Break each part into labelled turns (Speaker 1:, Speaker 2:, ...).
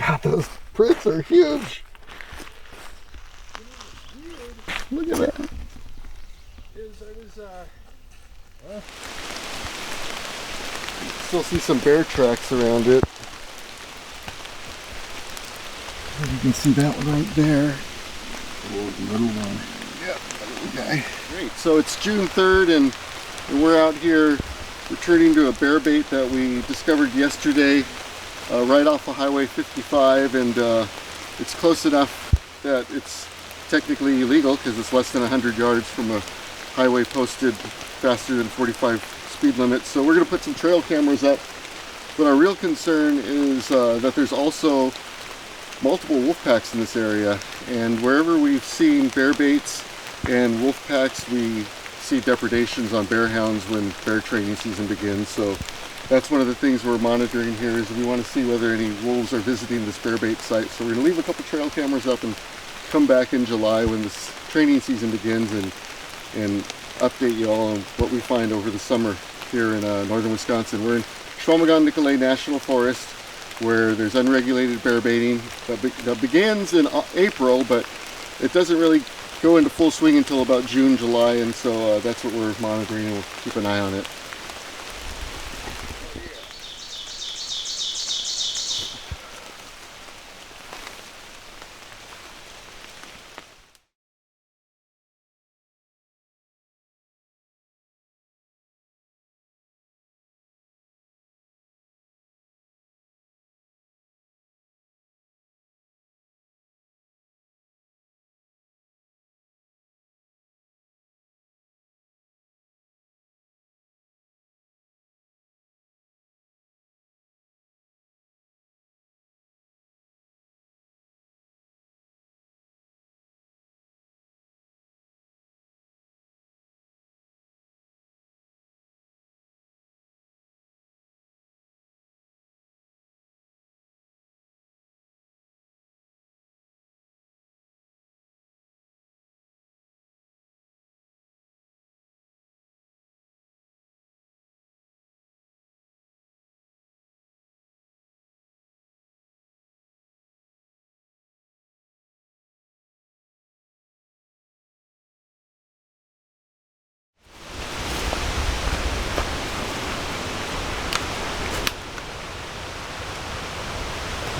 Speaker 1: God, those prints are huge. Look at that. Still see some bear tracks around it. You can see that one right there. Oh, the little one. Yep, that little guy. Great. So it's June 3rd, and we're out here returning to a bear bait that we discovered yesterday right off of Highway 55, and it's close enough that it's technically illegal because it's less than 100 yards from a highway posted faster than 45 speed limit. So we're going to put some trail cameras up, but our real concern is that there's also multiple wolf packs in this area, and wherever we've seen bear baits and wolf packs, we see depredations on bear hounds when bear training season begins. So that's one of the things we're monitoring here, is we want to see whether any wolves are visiting this bear bait site. So we're going to leave a couple trail cameras up and come back in July when this training season begins and update you all on what we find over the summer here in northern Wisconsin. We're in CHEQUAMEGON-NICOLET National Forest, where there's unregulated bear baiting that begins in April, but it doesn't really go into full swing until about June, July, and so that's what we're monitoring, and we'll keep an eye on it.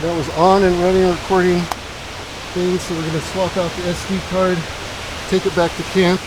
Speaker 1: That was on and running recording thing, so we're going to swap out the SD card, take it back to camp.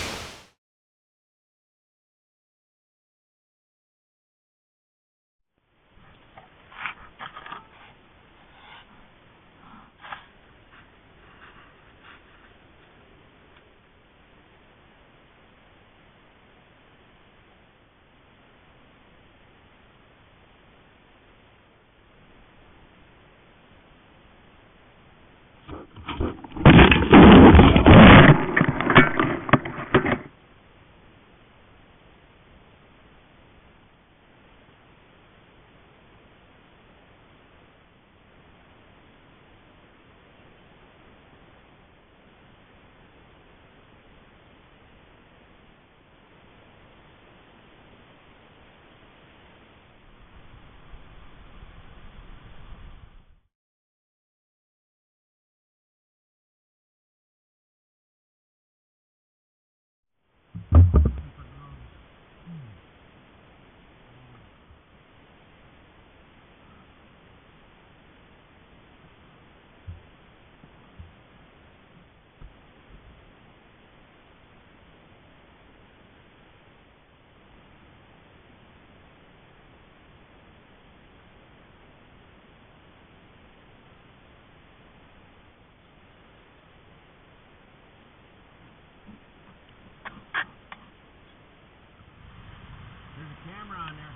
Speaker 2: Camera on there.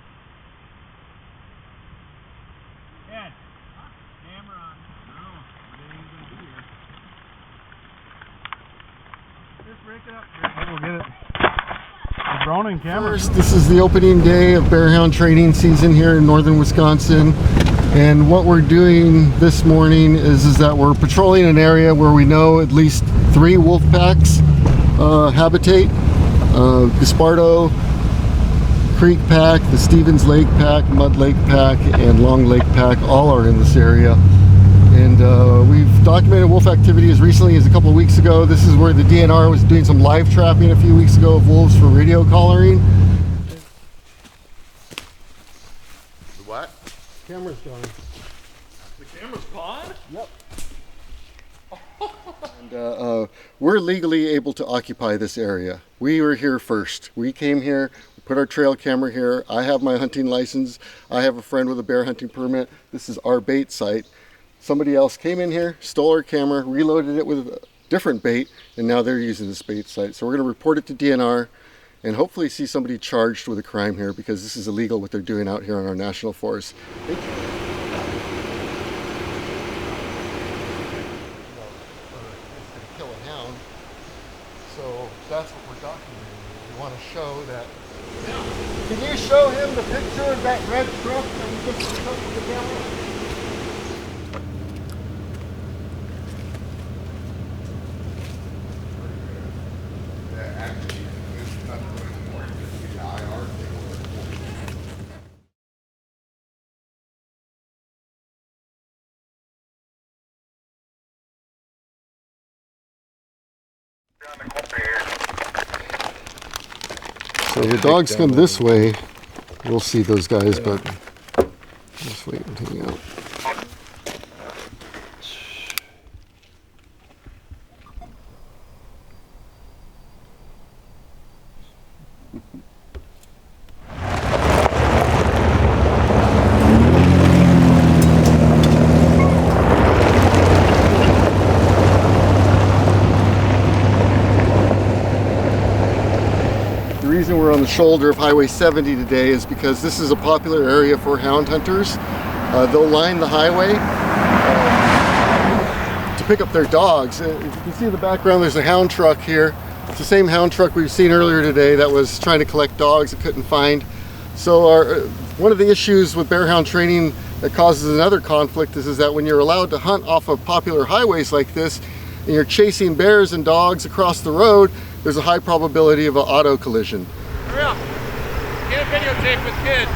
Speaker 2: Ed, camera on. No, it ain't even gonna be here. Just break it up. We'll get it. The drone and camera.
Speaker 1: First, this is the opening day of bear hound training season here in northern Wisconsin, and what we're doing this morning is that we're patrolling an area where we know at least 3 wolf packs habitate. Gaspardo Creek Pack, the Stevens Lake Pack, Mud Lake Pack, and Long Lake Pack all are in this area. And we've documented wolf activity as recently as a couple of weeks ago. This is where the DNR was doing some live trapping a few weeks ago of wolves for radio collaring. The what? Camera's gone.
Speaker 2: The camera's gone?
Speaker 1: Yep. And we're legally able to occupy this area. We were here first. We came here, we put our trail camera here. I have my hunting license. I have a friend with a bear hunting permit. This is our bait site. Somebody else came in here, stole our camera, reloaded it with a different bait, and now they're using this bait site. So we're going to report it to DNR and hopefully see somebody charged with a crime here, because this is illegal what they're doing out here on our national forest. Kill a hound, so that's what we're documenting. We want to show that. Can you show him the picture of that red truck that we just took with the camera? So the dogs come this way, we'll see those guys, but just wait and hang out. The reason we're on the shoulder of Highway 70 today is because this is a popular area for hound hunters. They'll line the highway to pick up their dogs. If you can see in the background, there's a hound truck here. It's the same hound truck we've seen earlier today that was trying to collect dogs that couldn't find. So one of the issues with bear hound training that causes another conflict is that when you're allowed to hunt off of popular highways like this, and you're chasing bears and dogs across the road, there's a high probability of an auto collision.
Speaker 2: Hurry up. Get a videotape with kids.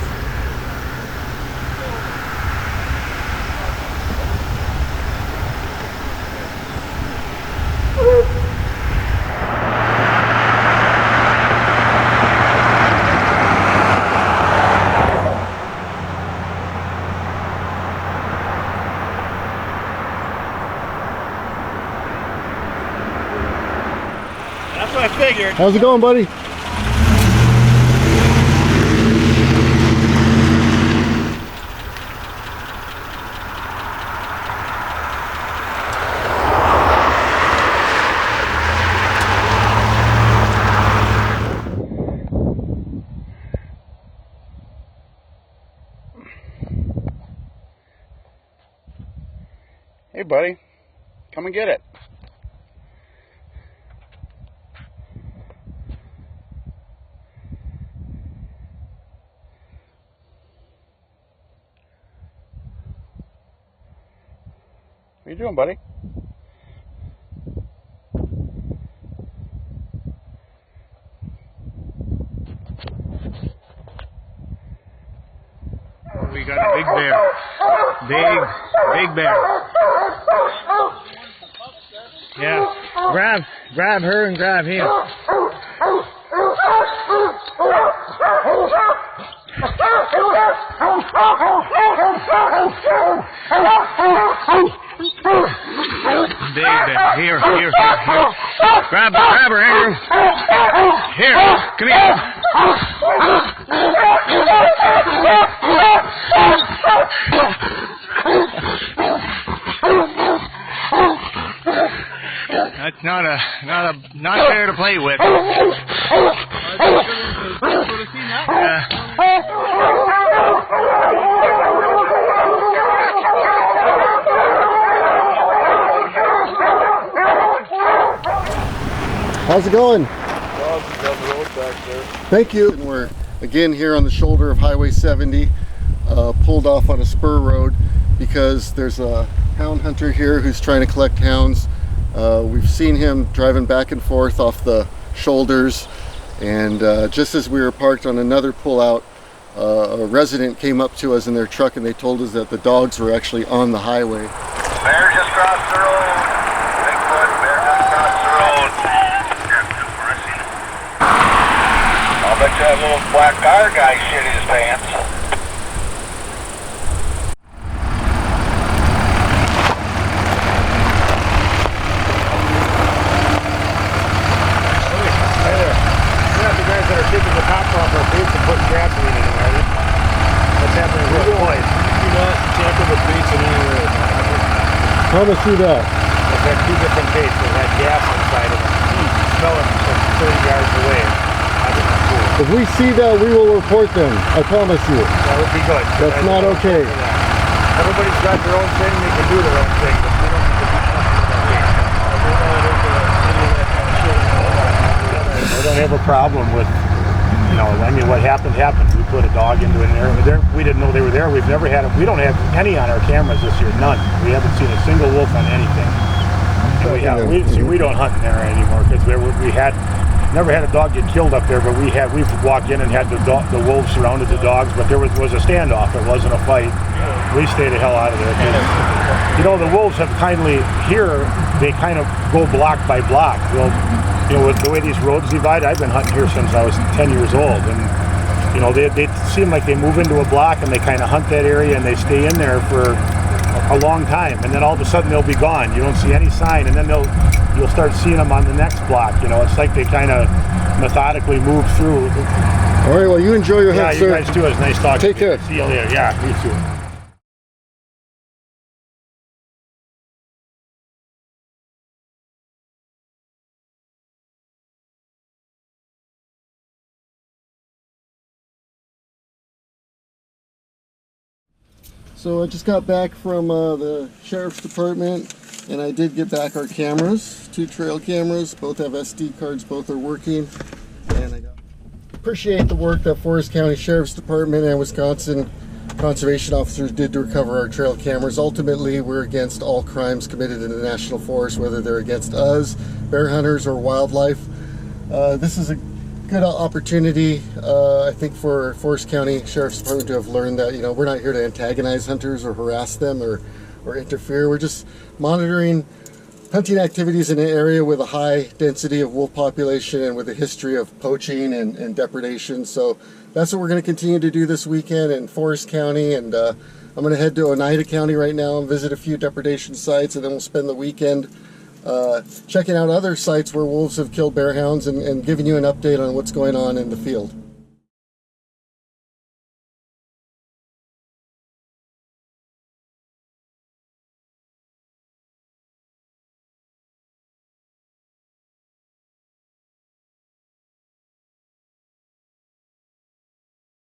Speaker 2: That's what I figured.
Speaker 1: How's it going, buddy?
Speaker 2: Hey, buddy. Come and get it. What are you doing, buddy? We got a big bear. Big bear. Yeah. Grab her and grab him. Big bear. Here. Grab her, Andrew. Here, come here. That's not fair to play with.
Speaker 1: How's it going?
Speaker 2: Back there.
Speaker 1: Thank you. And we're again here on the shoulder of Highway 70, pulled off on a spur road because there's a hound hunter here who's trying to collect hounds. We've seen him driving back and forth off the shoulders, and just as we were parked on another pullout, a resident came up to us in their truck and they told us that the dogs were actually on the highway.
Speaker 3: Bear just crossed the road. Bigfoot, bear just crossed the road. I'll bet you that little black car guy shit his pants.
Speaker 2: Taking the tops off our boots and putting gasoline in them, are they? What's happening with the boys?
Speaker 4: Do not tamper with baits in any way.
Speaker 1: How to see that?
Speaker 2: I've had 2 different baits that had gas inside of them. Smell them from 30 yards away. That's not cool.
Speaker 1: If we see that, we will report them. I promise you.
Speaker 2: That would be good.
Speaker 1: That's not okay.
Speaker 2: Everybody's got their own thing. They can do their own thing, but we don't need to be comfortable with that bait. I don't have a problem with, you know, I mean, what happened. We put a dog into an area. We didn't know they were there. We've never had them. We don't have any on our cameras this year. None. We haven't seen a single wolf on anything. And we don't hunt in there anymore because we had never had a dog get killed up there. But we've walked in and had the wolves surrounded the dogs. But there was a standoff. It wasn't a fight. We stayed the hell out of there. You know, the wolves have kindly here. They kind of go block by block. You know, with the way these roads divide, I've been hunting here since I was 10 years old, and you know, they seem like they move into a block and they kind of hunt that area and they stay in there for a long time, and then all of a sudden they'll be gone. You don't see any sign, and then you'll start seeing them on the next block. You know, it's like they kind of methodically move through.
Speaker 1: All right, well, you enjoy your hunt, sir.
Speaker 2: Yeah, you guys too. It's nice talking to you.
Speaker 1: Take care.
Speaker 2: See you later. Yeah, you too.
Speaker 1: So I just got back from the sheriff's department, and I did get back our cameras, 2 trail cameras. Both have SD cards, both are working, and I appreciate the work that Forest County Sheriff's Department and Wisconsin conservation officers did to recover our trail cameras. Ultimately, we're against all crimes committed in the national forest, whether they're against us, bear hunters, or wildlife. This is a good opportunity, I think, for Forest County Sheriff's Department to have learned that, you know, we're not here to antagonize hunters or harass them or interfere. We're just monitoring hunting activities in an area with a high density of wolf population and with a history of poaching and depredation. So that's what we're going to continue to do this weekend in Forest County, and I'm going to head to Oneida County right now and visit a few depredation sites, and then we'll spend the weekend checking out other sites where wolves have killed bear hounds and giving you an update on what's going on in the field.